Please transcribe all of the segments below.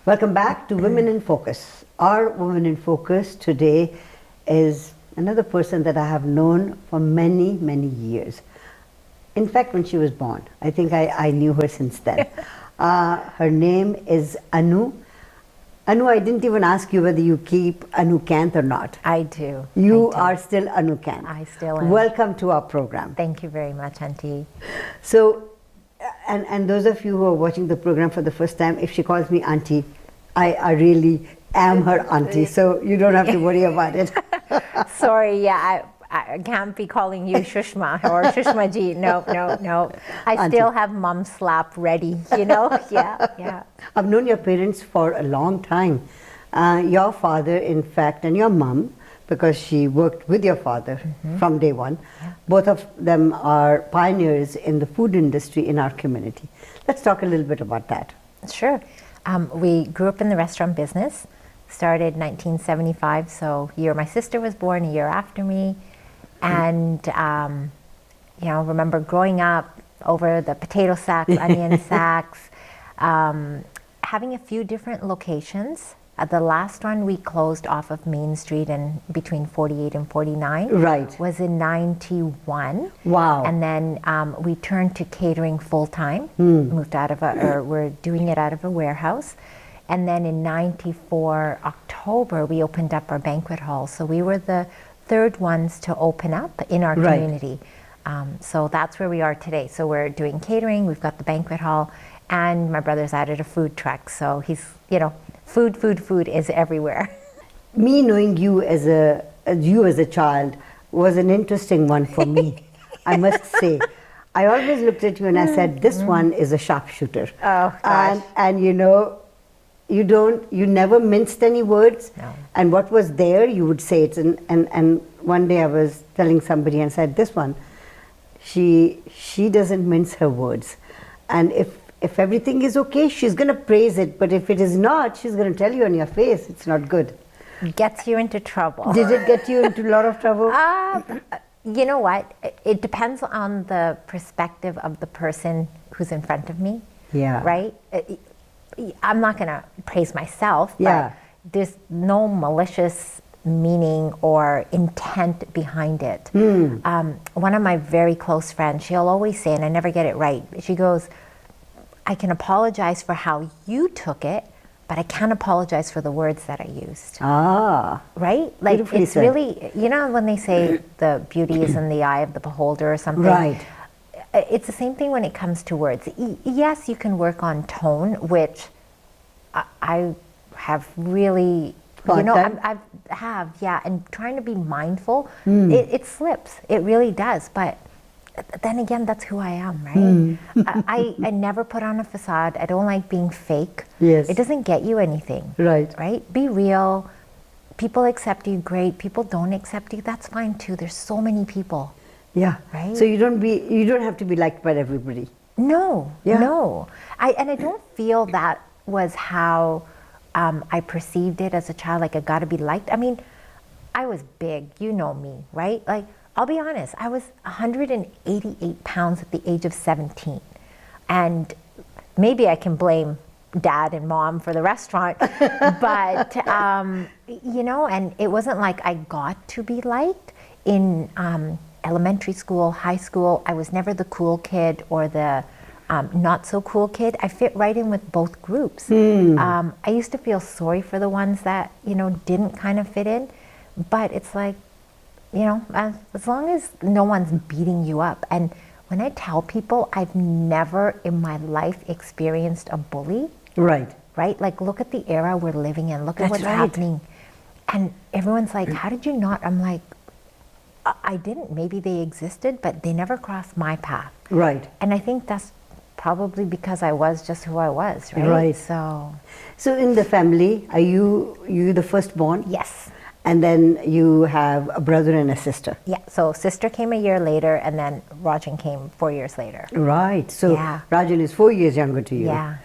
Welcome back to Women in Focus. Our Woman in Focus today is another person that I have known for many, many years. In fact, when she was born, I think I knew her since then. Her name is Anu. Anu, I didn't even ask you whether you keep Anu Kainth or not. I do. You are still Anu Kainth. I still am. Welcome to our program. Thank you very much, Auntie. So, and those of you who are watching the program for the first time, if she calls me auntie, I really am her auntie, so you don't have to worry about it. Sorry, yeah, I can't be calling you Shushma or Shushma ji. No. I Auntie. still have mom slap ready, you know? Yeah. I've known your parents for a long time. Your father, in fact, and your mom, because she worked with your father from day one. Yeah. Both of them are pioneers in the food industry in our community. Let's talk a little bit about that. Sure. We grew up in the restaurant business, started 1975, so year my sister was born, a year after me. And, remember growing up over the potato sacks, onion sacks, having a few different locations. The last one we closed off of Main Street and between 48 and 49 Right. was in 91. Wow. And then we turned to catering full time, moved out of we're doing it out of a warehouse. And then in 94 October, we opened up our banquet hall. So we were the third ones to open up in our community. So that's where we are today. So we're doing catering, we've got the banquet hall, and my brother's added a food truck. So he's, food is everywhere. Me knowing you as a child was an interesting one for me, I must say. I always looked at you and I said, this one is a sharpshooter. Oh, gosh. And you never minced any words. No. And what was there, you would say it. And one day I was telling somebody and said, this one, she doesn't mince her words. And if everything is okay, she's going to praise it. But if it is not, she's going to tell you on your face, it's not good. Gets you into trouble. Did it get you into a lot of trouble? You know what? It depends on the perspective of the person who's in front of me. Yeah. Right? I'm not going to praise myself, Yeah. but there's no malicious meaning or intent behind it. One of my very close friends, she'll always say, and I never get it right, she goes, I can apologize for how you took it, but I can't apologize for the words that I used. Ah. Right? Like, Beautifully it's said. really, when they say the beauty is in the eye of the beholder or something. Right. It's the same thing when it comes to words. Yes, you can work on tone, which I have really, I have, and trying to be mindful, it slips. It really does. But then again, that's who I am, right? I never put on a facade. I don't like being fake. Yes. It doesn't get you anything. Right. Right? Be real. People accept you, great. People don't accept you, that's fine too. There's so many people. Yeah. Right? So you don't have to be liked by everybody. No. Yeah. No. I don't feel that was how I perceived it as a child, like I gotta be liked. I mean, I was big, you know me, right? Like, I'll be honest, I was 188 pounds at the age of 17. And maybe I can blame dad and mom for the restaurant, but, and it wasn't like I got to be liked. In elementary school, high school, I was never the cool kid or the not so cool kid. I fit right in with both groups. I used to feel sorry for the ones that, didn't kind of fit in, but it's like, as long as no one's beating you up. And when I tell people I've never in my life experienced a bully. Right. Right? Like, look at the era we're living in. Look at what's right. happening. And everyone's like, how did you not? I'm like, I didn't. Maybe they existed, but they never crossed my path. Right. And I think that's probably because I was just who I was, right? Right. So in the family, are you the firstborn? yes. And then you have a brother and a sister. Yeah. So sister came a year later, and then Rajan came 4 years later. Right. So Yeah. Rajan is 4 years younger to you. Yeah.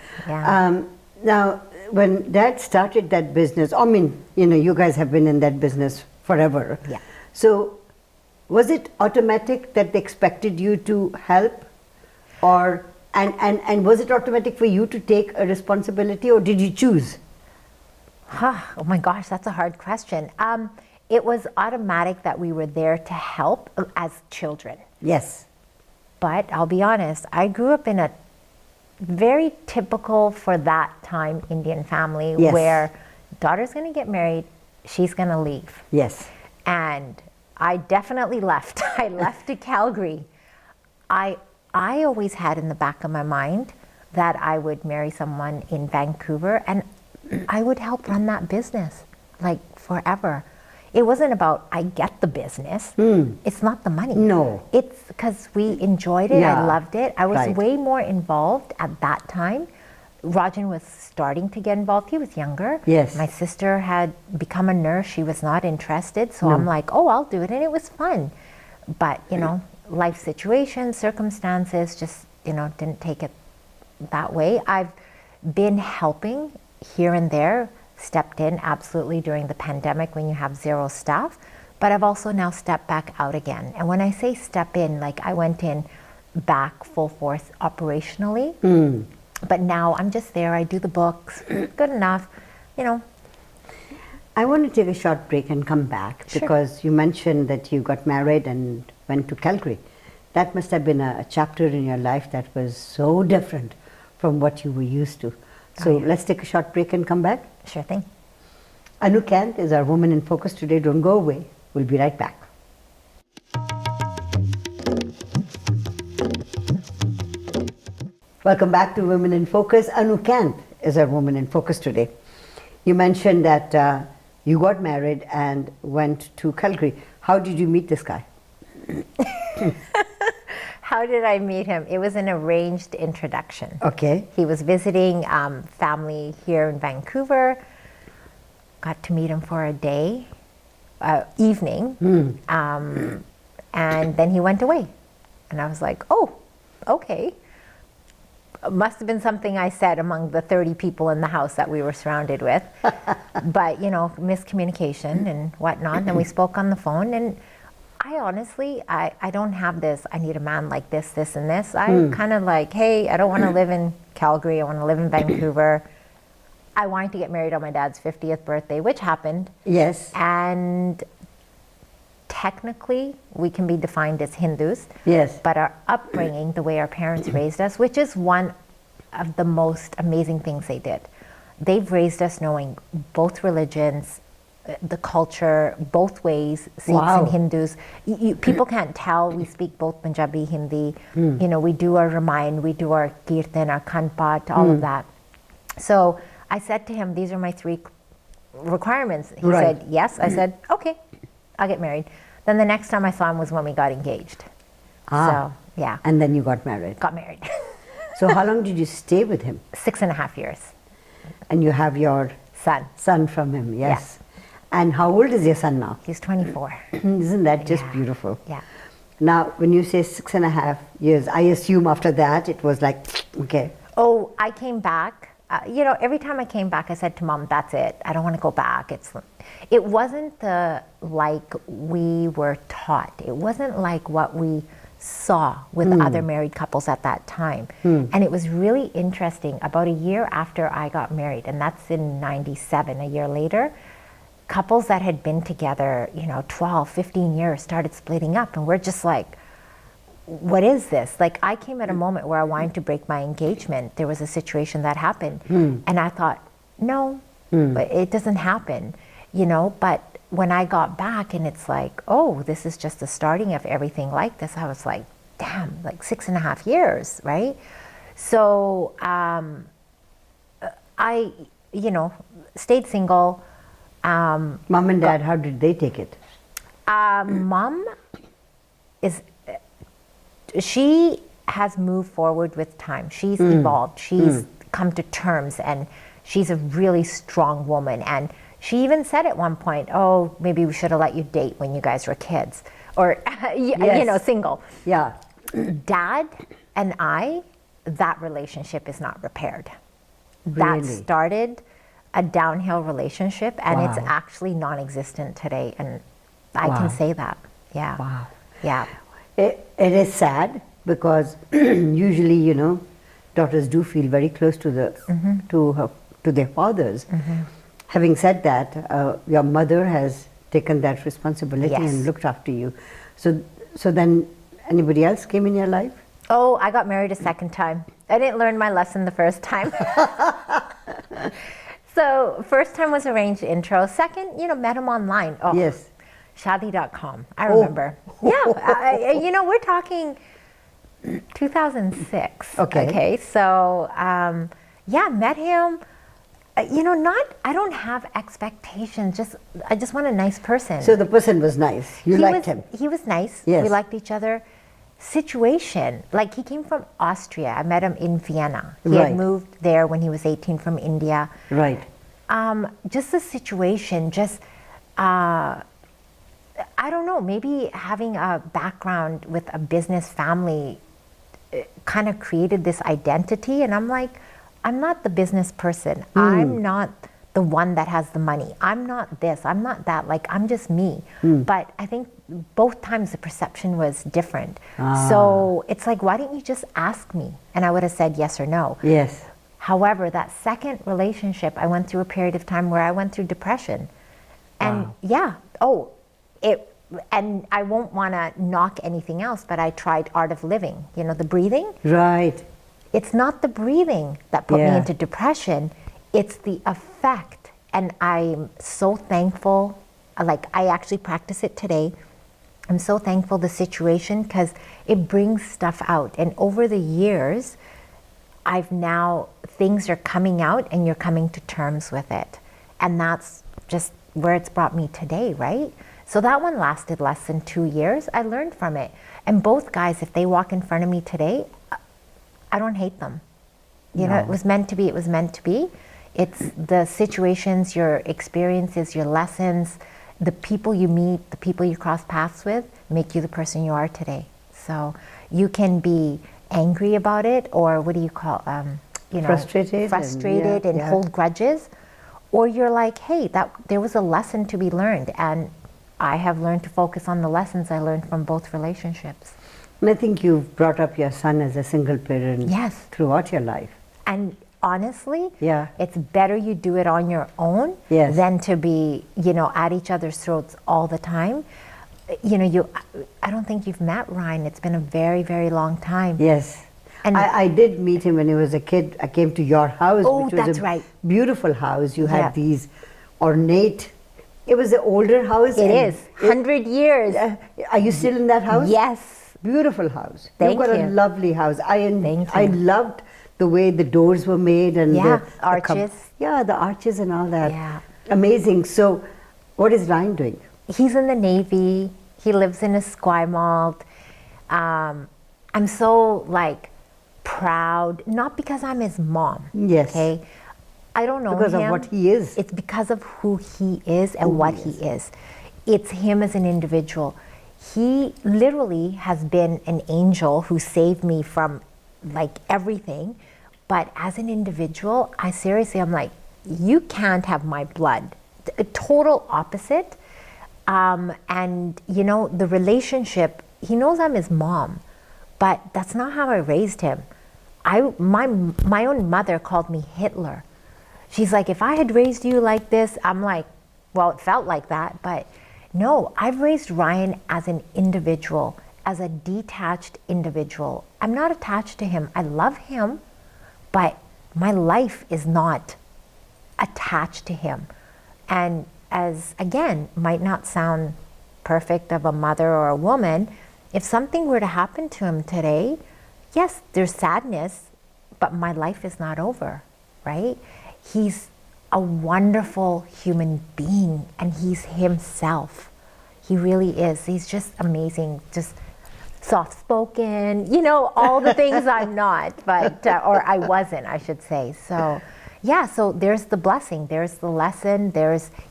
Now, when Dad started that business, I mean, you guys have been in that business forever. Yeah. So, was it automatic that they expected you to help, or and was it automatic for you to take a responsibility, or did you choose? Oh my gosh, that's a hard question. It was automatic that we were there to help as children. Yes. But I'll be honest, I grew up in a very typical for that time Indian family Yes. where daughter's going to get married, she's going to leave. Yes. And I definitely left. I left to Calgary. I always had in the back of my mind that I would marry someone in Vancouver and I would help run that business like forever. It wasn't about I get the business. It's not the money. No. It's because we enjoyed it. Yeah. I loved it. I was Right. way more involved at that time. Rajan was starting to get involved. He was younger. Yes. My sister had become a nurse. She was not interested. So I'm like, oh, I'll do it. And it was fun. But, you know, life situations, circumstances just, you know, didn't take it that way. I've been helping here and there, stepped in absolutely during the pandemic when you have zero staff, but I've also now stepped back out again. And when I say step in, like I went in back full force operationally, but now I'm just there. I do the books, good enough, you know. I want to take a short break and come back Sure. because you mentioned that you got married and went to Calgary. That must have been a chapter in your life that was so different from what you were used to. So let's take a short break and come back. Sure thing. Anu Kainth is our woman in focus today. Don't go away. We'll be right back. Welcome back to Women in Focus. Anu Kainth is our woman in focus today. You mentioned that you got married and went to Calgary. How did you meet this guy? How did I meet him? It was an arranged introduction. Okay. He was visiting family here in Vancouver. Got to meet him for a day, evening, and then he went away. And I was like, oh, okay. Must have been something I said among the 30 people in the house that we were surrounded with. But, you know, miscommunication and whatnot. And we spoke on the phone. And I honestly, I don't have this, I need a man like this, this, and this. I'm kind of like, hey, I don't want to live in Calgary. I want to live in Vancouver. I wanted to get married on my dad's 50th birthday, which happened. Yes. And technically, we can be defined as Hindus. Yes. But our upbringing, the way our parents raised us, which is one of the most amazing things they did. They've raised us knowing both religions, the culture, both ways, Sikhs Wow. and Hindus. People can't tell. We speak both Punjabi, Hindi. You know, we do our Ramayan, we do our Kirtan, our Kanpat, all of that. So I said to him, these are my 3 requirements. He Right. said, yes. I said, okay, I'll get married. Then the next time I saw him was when we got engaged. So, yeah, And then you got married. got married. So how long did you stay with him? 6.5 years. And you have your Son, son from him, yes. And how old is your son now? he's 24. Isn't that just Yeah. beautiful? Yeah. Now, when you say 6.5 years, I assume after that it was like, okay. Oh, I came back. You know, every time I came back, I said to Mom, that's it. I don't want to go back. It wasn't like we were taught. It wasn't like what we saw with other married couples at that time. And it was really interesting. About a year after I got married, and that's in 97, a year later, couples that had been together, you know, 12, 15 years started splitting up. And we're just like, what is this? Like, I came at a moment where I wanted to break my engagement. There was a situation that happened. And I thought, no, but it doesn't happen, you know. But when I got back and it's like, oh, this is just the starting of everything like this, I was like, damn, like 6.5 years, right? So I, you know, stayed single. Mom and Dad, how did they take it? Mom is, she has moved forward with time. She's evolved. She's come to terms, and she's a really strong woman. And she even said at one point, oh, maybe we should have let you date when you guys were kids, or, you know, single. Yeah. Dad and I, that relationship is not repaired. That Really? started a downhill relationship, and it's Wow. actually non-existent today. And I Wow. can say that. Yeah. Wow. Yeah. It is sad because usually, you know, daughters do feel very close to the to their fathers. Having said that, your mother has taken that responsibility Yes. and looked after you. So then anybody else came in your life? Oh, I got married a second time. I didn't learn my lesson the first time. So first time was arranged intro. Second, met him online. Oh, Yes. Shadi.com. I remember. Yeah, we're talking 2006. Okay. Okay. So, met him. I don't have expectations. I just want a nice person. So the person was nice. You liked him. He was nice. Yes. We liked each other. Situation, like he came from Austria. I met him in Vienna. He Right. had moved there when he was 18 from India. Right. Just the situation, I don't know, maybe having a background with a business family kind of created this identity. And I'm like, I'm not the business person. I'm not the one that has the money. I'm not this, I'm not that. Like, I'm just me. But I think both times the perception was different. So it's like, why didn't you just ask me? And I would have said yes or no. Yes. However, that second relationship, I went through a period of time where I went through depression. And and I won't want to knock anything else, but I tried Art of Living, the breathing. Right. It's not the breathing that put me Yeah. into depression, it's the effect. And I'm so thankful, like I actually practice it today. I'm so thankful the situation because it brings stuff out. And over the years, things are coming out and you're coming to terms with it. And that's just where it's brought me today, right? So that one lasted less than 2 years. I learned from it. And both guys, if they walk in front of me today, I don't hate them. It was meant to be, it was meant to be. It's the situations, your experiences, your lessons, the people you meet, the people you cross paths with, make you the person you are today. So you can be angry about it, or what do you call, Frustrated and yeah. hold grudges, or you're like, hey, there was a lesson to be learned, and I have learned to focus on the lessons I learned from both relationships. And I think you've brought up your son as a single parent Yes. throughout your life. And honestly, Yeah. it's better you do it on your own Yes. than to be, at each other's throats all the time. I don't think you've met Ryan. It's been a very, very long time. Yes. And I did meet him when he was a kid. I came to your house, Oh, which was that's a right. beautiful house. You Yeah. had these ornate, it was an older house. It and is 100 years. Are you still in that house? Yes. Beautiful house. Thank You've got you. a lovely house. Thank I you. loved the way the doors were made and Yeah, the arches. the arches and all that. Yeah. Amazing. So, what is Ryan doing? He's in the Navy. He lives in Esquimalt. I'm so proud, not because I'm his mom. Yes. Okay. I don't know Because him. of what he is. It's because of who he is and what he is. It's him as an individual. He literally has been an angel who saved me from everything. But as an individual, I'm like, you can't have my blood. A total opposite. And the relationship, he knows I'm his mom, but that's not how I raised him. My own mother called me Hitler. She's like, if I had raised you like this, I'm like, well, it felt like that, but no, I've raised Ryan as an individual, as a detached individual. I'm not attached to him. I love him, but my life is not attached to him. And as, again, might not sound perfect of a mother or a woman, if something were to happen to him today, yes, there's sadness, but my life is not over, right? He's a wonderful human being, and he's himself. He really is. He's just amazing, just soft-spoken, all the things I'm not, but, or I wasn't, I should say. So, yeah, so there's the blessing, there's the lesson,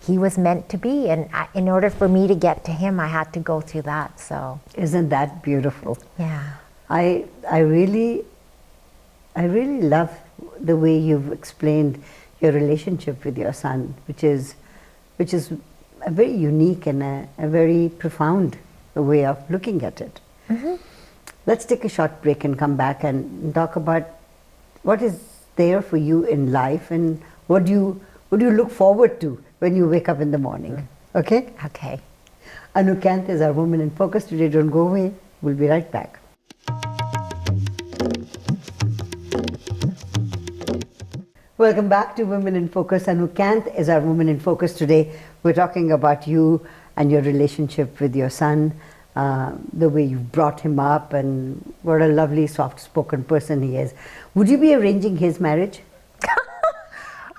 he was meant to be, and in order for me to get to him, I had to go through that, so. Isn't that beautiful? Yeah. I really love the way you've explained your relationship with your son, which is a very unique and a very profound way of looking at it. Mm-hmm. Let's take a short break and come back and talk about what is there for you in life and what do What do you look forward to when you wake up in the morning? Okay? Okay. Anu Kainth is our Woman in Focus today. Don't go away. We'll be right back. Welcome back to Women in Focus. Anu Kainth is our Woman in Focus today. We're talking about you and your relationship with your son, the way you brought him up, and what a lovely, soft-spoken person he is. Would you be arranging his marriage?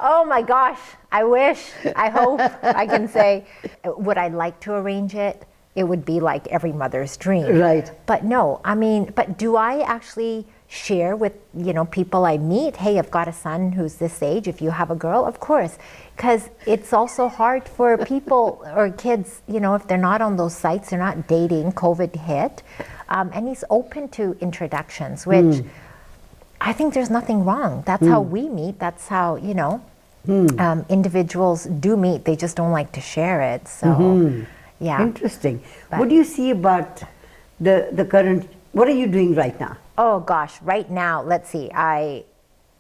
Oh my gosh, I wish, I hope I can say, would I like to arrange it? It would be like every mother's dream. Right. But no, I mean, but do I actually share with, people I meet, hey, I've got a son who's this age, if you have a girl, of course. Because it's also hard for people or kids, if they're not on those sites, they're not dating, COVID hit. And he's open to introductions, which I think there's nothing wrong. That's how we meet. That's how, individuals do meet. They just don't like to share it. So, yeah. Interesting. What do you see about the current, what are you doing right now? Oh gosh, right now, let's see. I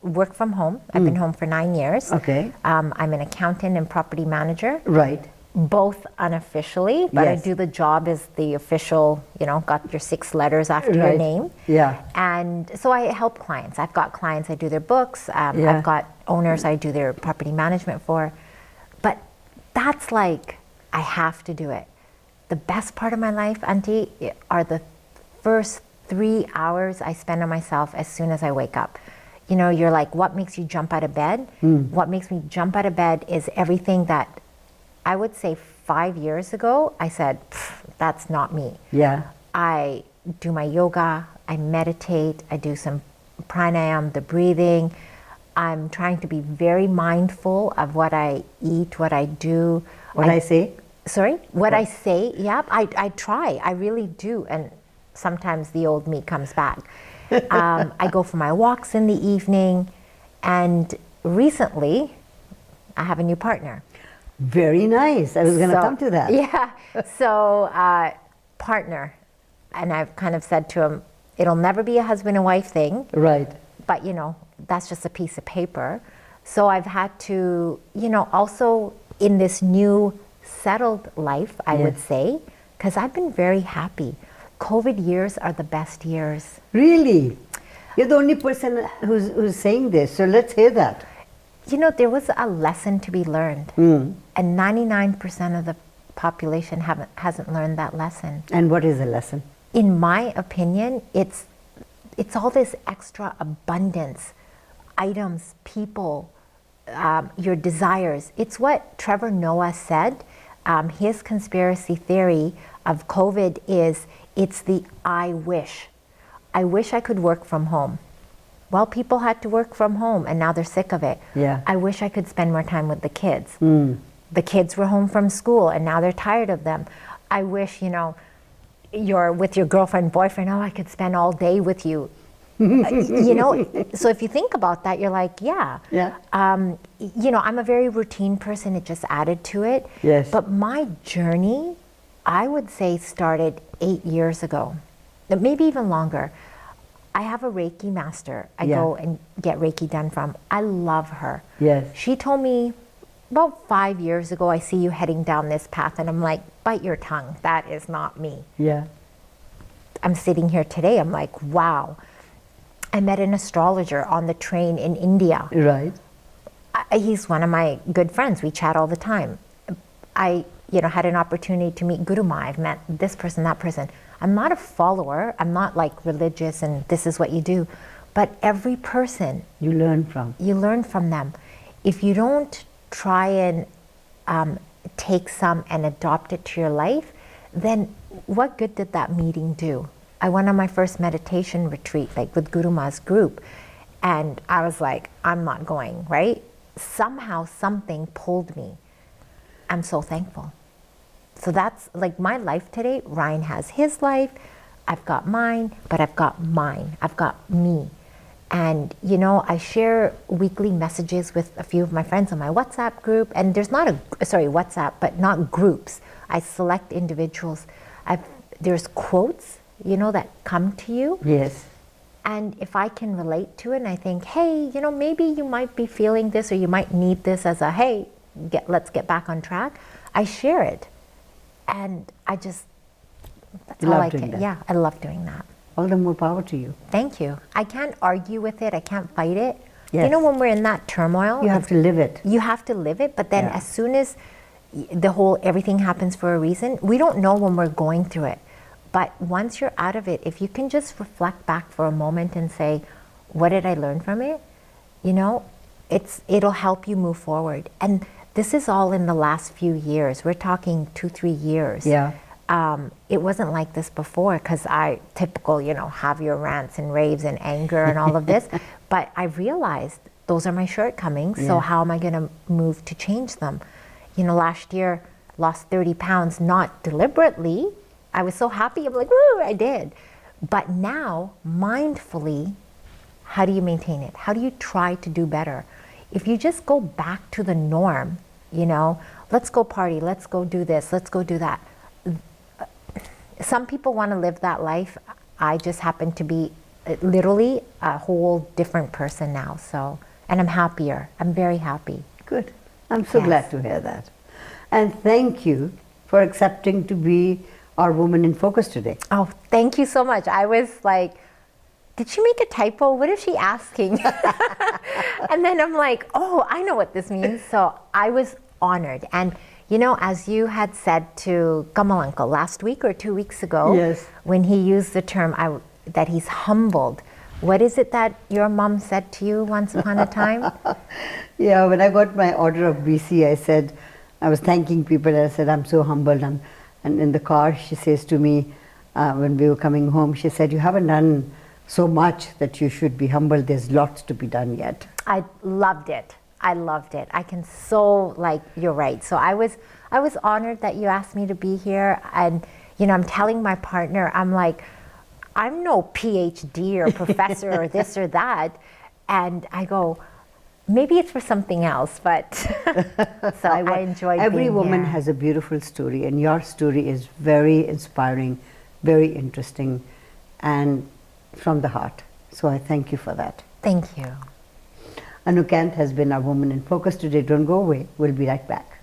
work from home. I've been home for 9 years. Okay. I'm an accountant and property manager. Right. Both unofficially, but Yes. I do the job as the official, got your 6 letters after your Right. name. Yeah. And so I help clients. I've got clients, I do their books. Yeah. I've got owners I do their property management for. But that's like, I have to do it. The best part of my life, Auntie, are the first 3 hours I spend on myself as soon as I wake up. You're like, what makes you jump out of bed? What makes me jump out of bed is everything that I would say 5 years ago, I said, that's not me. Yeah. I do my yoga, I meditate, I do some pranayama, the breathing. I'm trying to be very mindful of what I eat, what I do. What I say? Sorry? What I say, yeah, I try, I really do. And sometimes the old me comes back. I go for my walks in the evening. And recently, I have a new partner. Very nice. I was going to come to that. Yeah. So, partner. And I've kind of said to him, it'll never be a husband and wife thing. Right. But, that's just a piece of paper. So I've had to, also in this new settled life, I would say, because I've been very happy. COVID years are the best years. Really? You're the only person who's saying this, so let's hear that. There was a lesson to be learned. And 99% of the population hasn't learned that lesson. And what is the lesson? In my opinion, it's all this extra abundance, items, people, your desires. It's what Trevor Noah said. His conspiracy theory of COVID is, it's the I wish. I wish I could work from home. Well, people had to work from home and now they're sick of it. Yeah. I wish I could spend more time with the kids. The kids were home from school and now they're tired of them. I wish, you're with your girlfriend, boyfriend, oh, I could spend all day with you. So if you think about that, you're like, yeah. Yeah. I'm a very routine person. It just added to it. Yes. But my journey, I would say, started 8 years ago, maybe even longer. I have a Reiki master I go and get Reiki done from. I love her. Yes. She told me about 5 years ago, I see you heading down this path. And I'm like, bite your tongue. That is not me. Yeah. I'm sitting here today. I'm like, wow. I met an astrologer on the train in India. Right. He's one of my good friends. We chat all the time. I, had an opportunity to meet Guru Ma. I've met this person, that person. I'm not a follower. I'm not like religious and this is what you do. But every person You learn from. you learn from them. If you don't try and take some and adopt it to your life, then what good did that meeting do? I went on my first meditation retreat, like with Guru Ma's group, and I was like, I'm not going, right? Somehow something pulled me. I'm so thankful. So that's like my life today. Ryan has his life, I've got mine, but I've got mine. I've got me. And I share weekly messages with a few of my friends on my WhatsApp group, and there's not WhatsApp, but not groups. I select individuals. There's quotes, that come to you. Yes. And if I can relate to it and I think, hey, you know, maybe you might be feeling this or you might need this as a, hey, let's get back on track, I share it. And I just, that's all I can. Yeah, I love doing that. All the more power to you. Thank you. I can't argue with it. I can't fight it. Yes. You know, when we're in that turmoil, You have to live it. you have to live it. But then Yeah. as soon as the whole everything happens for a reason, we don't know when we're going through it. But once you're out of it, if you can just reflect back for a moment and say, what did I learn from it? You know, it'll help you move forward. And this is all in the last few years. We're talking 2-3 years. Yeah. It wasn't like this before because typical, you know, have your rants and raves and anger and all of this. But I realized those are my shortcomings. So Yeah. how am I going to move to change them? You know, last year, lost 30 pounds, not deliberately. I was so happy. I'm like, woo, I did. But now, mindfully, how do you maintain it? How do you try to do better? If you just go back to the norm, you know, let's go party, let's go do this, let's go do that. Some people want to live that life. I just happen to be literally a whole different person now. So, and I'm happier. I'm very happy. Good. I'm so Yes. glad to hear that. And thank you for accepting to be our Woman in Focus today. Oh, thank you so much. I was like, did she make a typo? What is she asking? And then I'm like, oh, I know what this means. So I was honored. And you know, as you had said to Kamal Uncle last week or 2 weeks ago, Yes. when he used the term that he's humbled, what is it that your mom said to you once upon a time? Yeah, when I got my Order of BC, I said, I was thanking people, and I said, I'm so humbled. And in the car, she says to me, when we were coming home, she said, you haven't done so much that you should be humbled. There's lots to be done yet. I loved it. I loved it. I can so, like, you're right. So I was honored that you asked me to be here. And, you know, I'm telling my partner, I'm like, I'm no PhD or professor or this or that. And I go, maybe it's for something else, but so I enjoyed Every being woman here. has a beautiful story, and your story is very inspiring, very interesting, and from the heart. So I thank you for that. Thank you. Kainth has been our Woman in Focus today. Don't go away. We'll be right back.